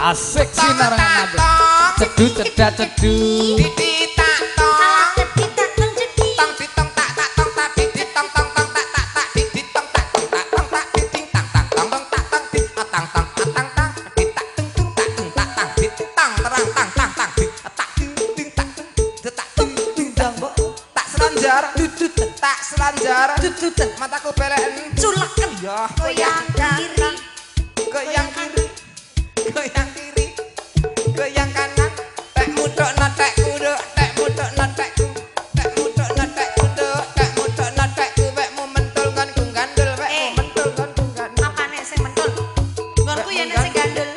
Asik sinarangan cedu cedak cedu tak selanjar mataku peleken culaken ya goyang kiri goyang kiri goyang kiri goyang kanan tek mudhok tek kudu tek mudhok tek tek mudhok tek kudu tek mudhok tek wekmu mentul kan ku gandul wekmu mentul kan ku gandul apane sing mentul nggonku ya nek sing gandul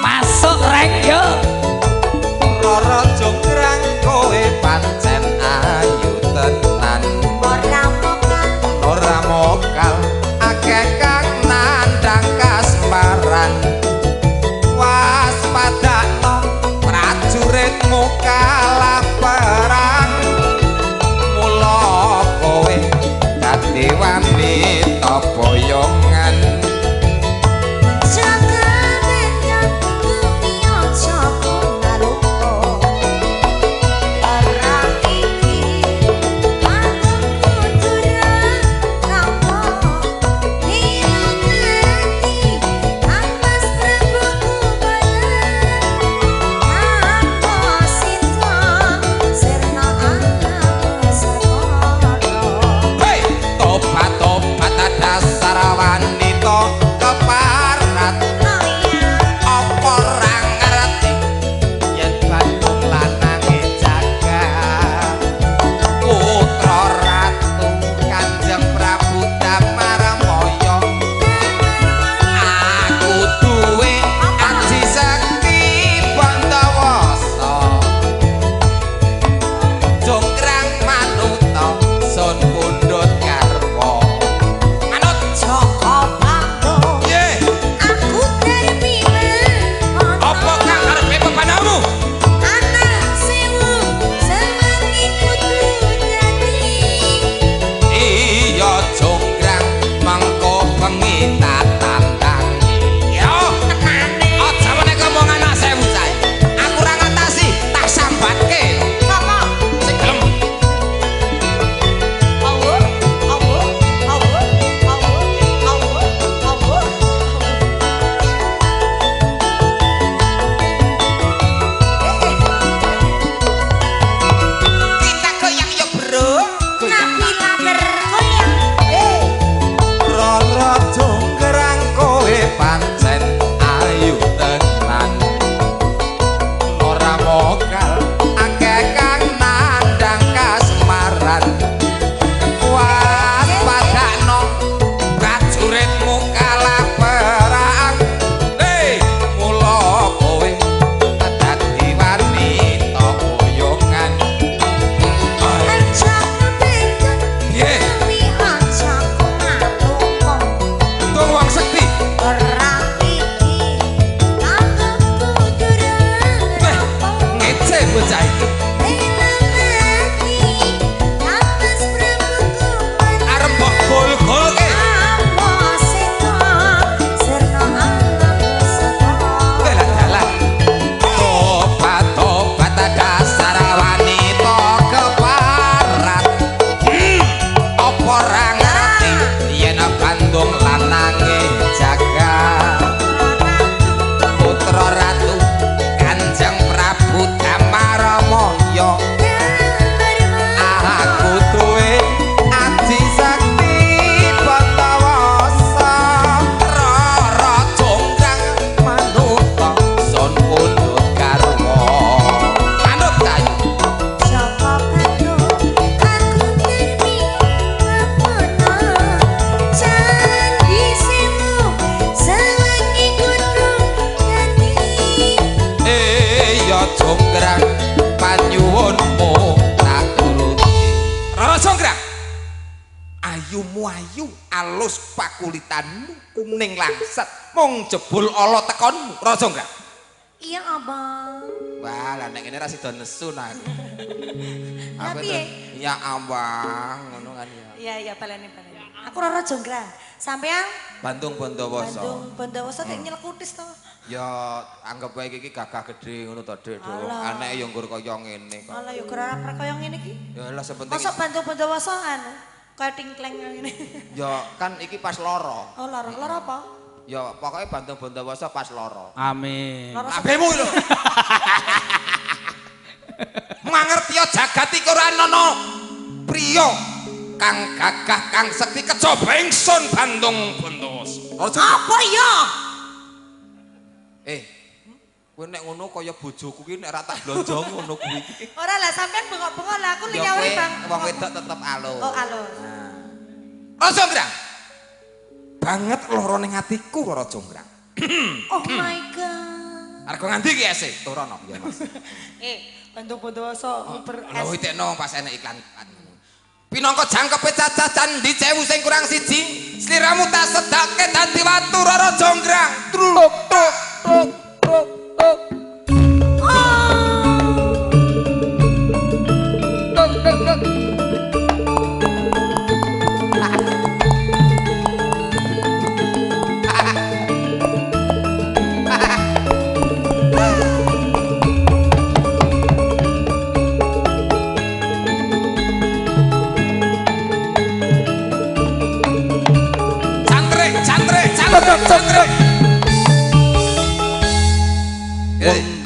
masuk reng yo Roro jonggrang kowe pancen ayu tenan ora mokal akeh kang nandang kasparan waspadakno prajuritmu kalah perang mula kowe dadi wanita boyongan ayumu ayu alus pakulitanmu kuning langsat mung jebul ala tekonmu Rajonggrang. Iya abang. Wah lah nek ngene ra sida nesu nah. Lah piye? Ya abang ngono kan ya. Iya baleni. Aku Rajonggrang. Sampean Bandung Bondowoso. Bandung Bondowoso tek nyelekutis to. Ya anggap wae iki gagah gedhe ngono to Dik. Anake ya nggur kaya ngene kok. Alah ya ora kaya ngene iki. Ya lah sepenting. Mosok Bandung Bondowoso anu kaya tingkleng ngene. Ya kan iki pas lara. Oh lara apa? Ya pokoknya Bandung Bondowoso pas lara. Amin. Abemu lho. Mangertiya jagat iki ora ana priya kang gagah kang sekti kejaba ingsun Bandung Bondowoso. Apa ya? Kowe nek ngono kaya bojoku ki nek ra tak blonjo ngono kuwi. Ora lah sampean bengok-bengok lah aku liyawe Bang. Wong wedok tetep alus. Oh alus. Rajonggrang. Banget lara ning atiku Rajonggrang. Oh my god. Arep nganti ki ese turono ya Mas. Bandung Bondowoso ber Lho itekno pas enek iklan. Pinangka jangkepe cacah candhi 1000 sing kurang siji, sliramu tak sedake dadi watu Rajonggrang. Truk tuk tuk tuk tuk. Tuk tuk tuk.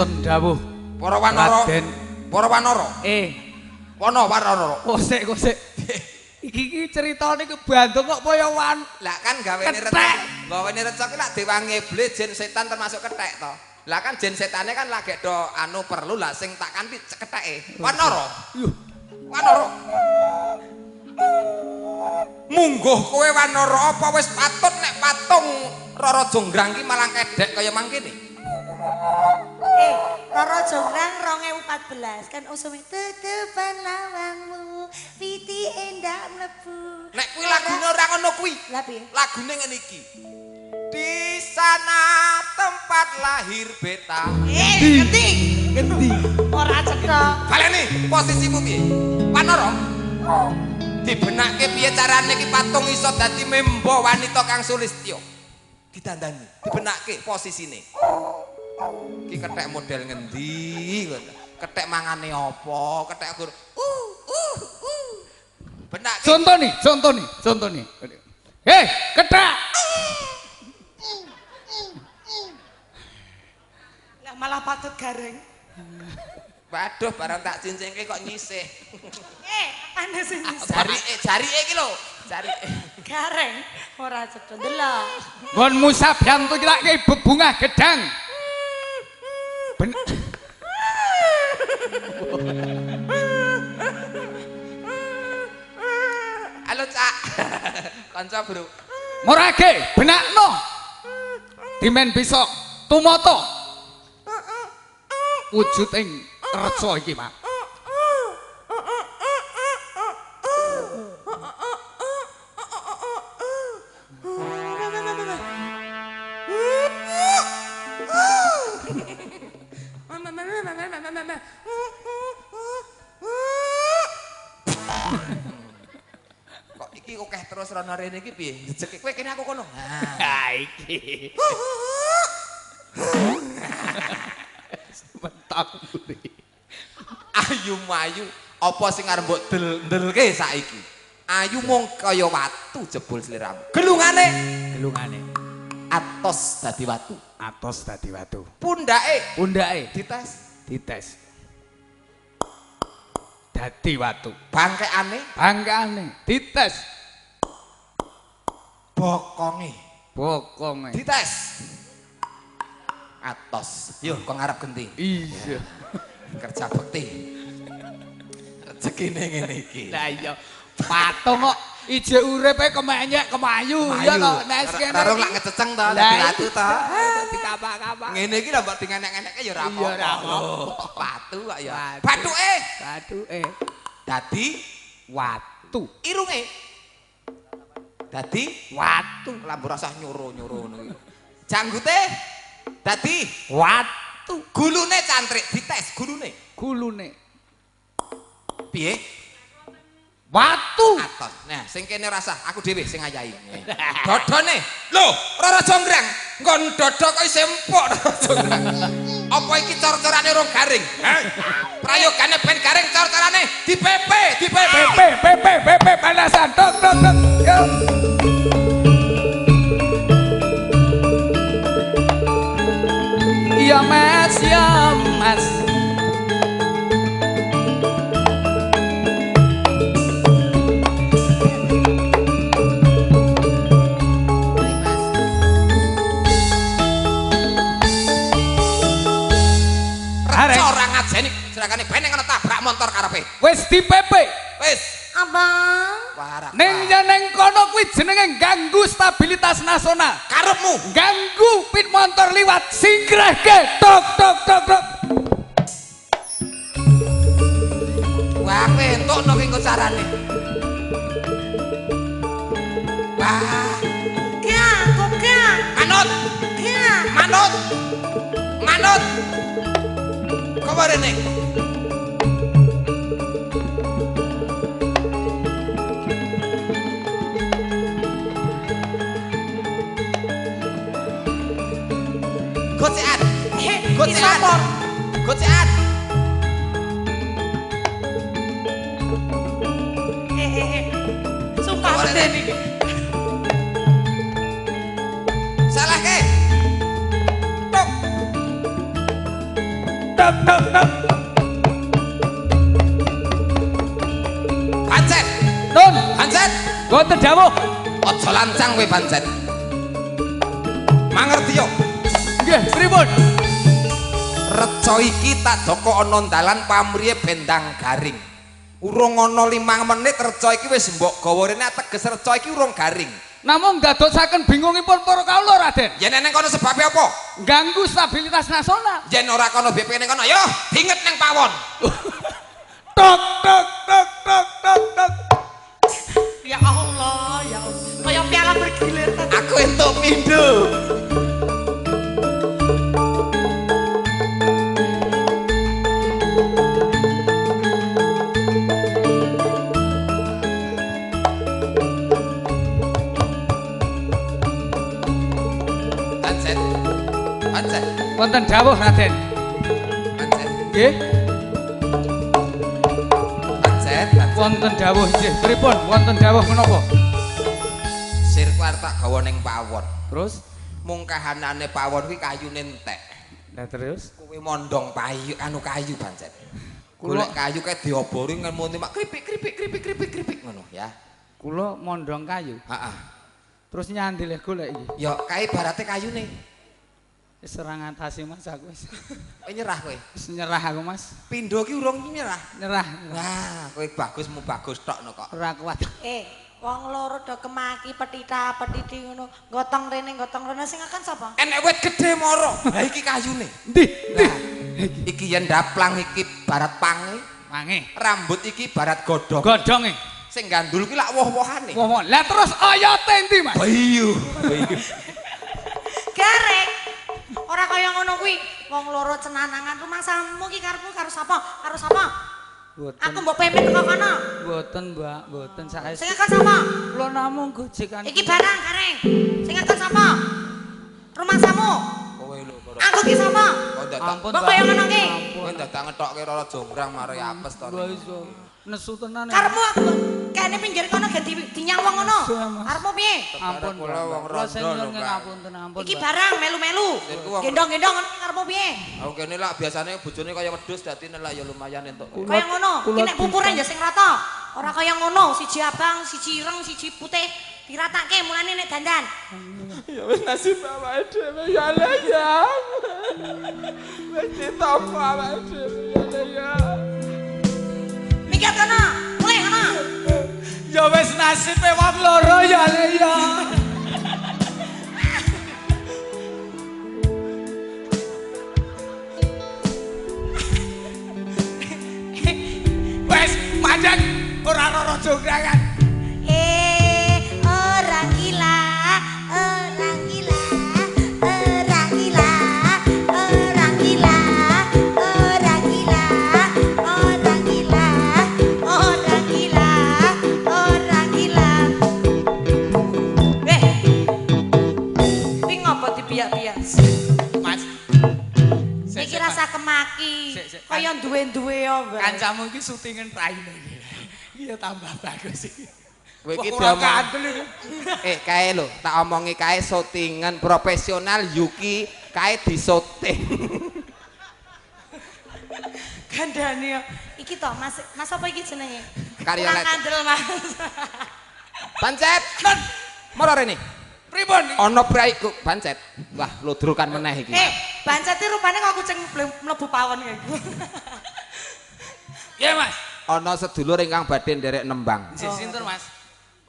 Wonten dawuh para wanara. Raden. Para wanara. Wana wanara. Kosek. Iki ceritane ke Bandung kok kaya wan. Lah kan gawene recok. Gawene recok ki lak diwangi iblis jin setan termasuk kethek to. Lah kan jin setane kan lagi do anu perlu lah sing tak kanthi ketheke. Wanara. Wanara. Mungguh kowe wanara apa wis patut nek patung Rajonggrang ki malah kedek kaya mangkene. Rajonggrang 2014 kan usume tutupan lawangmu piti endak mlebu. Nek kuwi lagune ora ngono kuwi. Lah piye? Lagune ngene iki. Di sana tempat lahir beta. Ngerti? Ora cetha. Baleni posisimu piye? Wanara. Dibenakke piye carane iki patung iso dadi memba wanita kang sulistya. Ditandani, dibenakke posisine. Iki kethek model ngendi? Kethek mangane apa? Kethek gur. Benakke. Contoni. Hei, kethek. Lah malah patut gareng. Waduh, barang tak cincingke kok nyisih. Ana sing Jarike iki lho, jarike. gareng ora cetha ndelok. Nggonmu sabian tu kirake bebungah gedang. Halo, Cak. Kanca, Bro. Morage benakno. Dimen bisa tumata. Wujuding reca iki, Mak. Kok iki akeh terus rono rene iki piye? Jejeke kowe kene aku kono. Ha iki. Mentak mburi. Ayu mayu apa sing arep mbok delke saiki? Ayu mung kaya watu jebul sliramu. Gelungane atos dadi watu. Atos dadi watu. Pundake Dites. Dadi watu. Bangkeane dites. bokonge Dites. atos. Yo kok ngarep genti. Iya. Kerja bekti. Rezekine ngene iki. Lah iya. Patung kok ije uripe kemenyek kemayu ya to nek kene. Taruh lak ngececeng to dadi watu to. Dikapak-kapak. Ngene iki lah mbok dingenek-enekke ya ora apa-apa. Batu kok ya. Bathuke Bathuke dadi watu. irunge Dadi watu. lambu rasah nyuruh-nyuruh ngono iki. Janggute dadi Watu. gulune cantrik dites gulune. Gulune. Piye? Watu. Atos. Nah, sing kene rasah aku dhewe sing ngayahi. Dodone. Lho, Rara Jonggrang, nggon dodo kok isih empuk Rara Jonggrang. Apa iki cor-corane urung garing? Prayogane ben garing cor-corane dipepe, dipepe. Pepe panasan. Dok. Yo. Ya Mas. Ora ngajeni serakane ben ngono tabrak motor karepe. Wis dipepe. Wis. Abang. Warak. Ning neng kono kuwi jenenge ganggu stabilitas nasional. Karepmu. Ganggu pit motor liwat singkrahke. Tok. Wah, kowe entukno ki engko carane. Wah, Kya. manut. Kok rene? Gocean. Sumpah beden iki. Salah ke? Tok. Pancet. Nun, Pancet. boten dawuh. Aja lancang kowe pancet. Mangerti yo. Nggih, pripun? Reca iki tak joko ana dalan pamriye bendang garing. Urung ana 5 menit reca iki wis mbok gawa rene teges reca iki urung garing. Namung dadosaken bingungipun para kawula Raden. Yen neng kono sebabe apa? Ganggu stabilitas nasional. Yen ora kono BP ning kono, yo dinget ning pawon. Tok. Ya Allah. Kaya piala bergilir tadi. Aku entuk pindho. Pancet. Wonten dawuh Raden. Pancet. Nggih, Pancet. wonten dawuh nggih. Pripun? Wonten dawuh menapa? Sirku arep tak gawa ning pawon. Terus? Mung kahanane pawon kuwi kayune entek. Lah terus? Kowe mondong kayu kayu pancet. Kula- Golek kayu kae diobori ngemuni mak kripik ngono ya. Kula mondong kayu. Heeh. Terus nyandil golek iki. Ya kae ibarate kayune. Wis ora ngatasi Mas aku wis. Kowe nyerah kowe. Wis nyerah aku Mas. Pindho ki urung nyerah. Nyerah. Wah, kowe bagusmu bagus tokno kok. Ora kuat. Wong loro do kemaki petiti ngono. Gotong rene sing akan sapa? Enek wit gedhe moro. Ha iki kayune. Ndi? Nah, iki yen ndaplang iki barat pange, Mange. rambut iki barat godhong. Godhonge. Sing gandul ki lak woh-wohane. Wah, lah terus oyote endi Mas? Bayu. Garek. Ora kaya ngono kuwi. Wong loro cenanangan rumah samu ki karepmu karo sapa? Boten. Aku mbok pempet teko kono. Boten, Mbak, boten saestu. Sing akan sapa? Kula namung gojekan. Iki barang gareng. Sing akan sapa? Rumah samu. Kowe lho, Aku ki sapa? kok ndak Ampun, Mbok kaya ngono ki. kowe ndak ngetokke Rara Jonggrang mari apes to. Wah iso. Nesu tenan. Karepmu aku kene pinggir kono gak dinyang wong ngono. Iya, Mas. Karepmu piye? Ampun, Kula wong Kula sing rondo lho, nyuwun Mbak. ngapunten, ampun. Iki Mbak. barang melu-melu. Iku wong- Gendong-gendong ngono karepmu piye? Aku kene lak biasane bojone kaya wedhus dadi nelak ya lumayan entuk. Kaya ngono. Iki nek pupure ya sing rata. Ora kaya ngono, siji abang, siji ireng, siji putih. Diratake mulane nek dandan. Ya wis nasib awake dhewe ya le ya. Wis ditampa awake dhewe ya le ya. Mikir kono, mulai kono. Ya wis nasibe wong loro ya le ya. Wes manjang ora Rara Jonggrang. Orang ben duwe yo. Kancamu iki syutingen raine iki. Iya tambah bagus iki. Kowe iki Ora diomong. kandel iki. Kae lho, tak omongi kae syutingan profesional Yuki kae disyuting. Gandane yo. Iki to, Mas apa iki jenenge? Karya Kurang kandel, Mas. Pancet. Moro rene. Pripun iki? Ana braiku pancet. Wah, lodrokan meneh iki. Bancete rupane kok kucing mlebu pawon kae. Iya, Mas. Ana sedulur ingkang badhe nderek nembang. Sinten, Mas?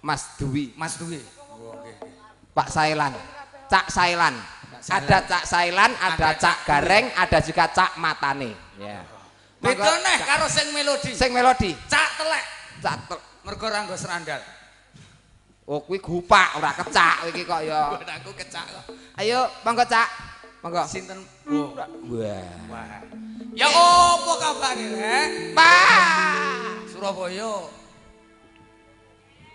Mas Dwi, Mas Duwi. Oh, nggih. Pak Sailan. Cak Sailan. Ada Cak Sailan, ada Cak Gareng, ada juga Cak Matane. Ya. Beda neh karo sing melodi. Sing melodi. Cak telek. Cak Mergo ora nggo serandal. Oh kuwi gupak ora kecak iki kok ya. Aku kecak kok. Ayo monggo Cak. Monggo. Sinten? Oh. Wah. Wah. Ya opo kabare, Rek? Pak. Surabaya.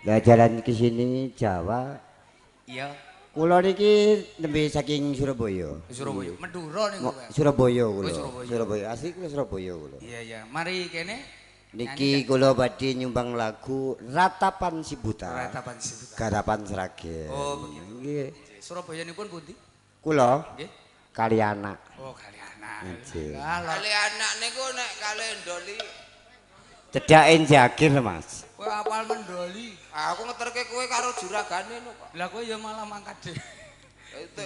Lah jalan ke sini Jawa. Iya. Kula niki nembe saking Surabaya. Surabaya. Madura niku, Pak. Surabaya kula. Surabaya. Surabaya asli kula Surabaya kula. Iya, iya. Mari kene. Niki kula badhe nyumbang lagu Ratapan Si Buta. Ratapan Si Buta. Garapan Sragen. Oh, begitu. Nggih. Surabaya nipun pundi? Kula Nggih. kali anak. Oh, kali anak. Nggih. Kali anak niku nek kali ndoli. Cedake Jagir, Mas. Kowe apal mendoli. Aku ngeterke kowe karo juragane no kok. Lah kowe ya malah mangkat dhewe. Itu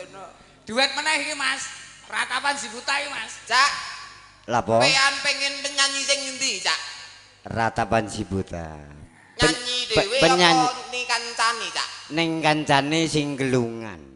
Duet meneh iki, Mas. Ratapan Si Buta iki, Mas. Cak, Lapo? pean pengen penyanyi sing endi, Cak? Ratapan Si Buta. Nyanyi dhewe penyanyi apa ni kancane, Cak? ning kancane sing gelungan.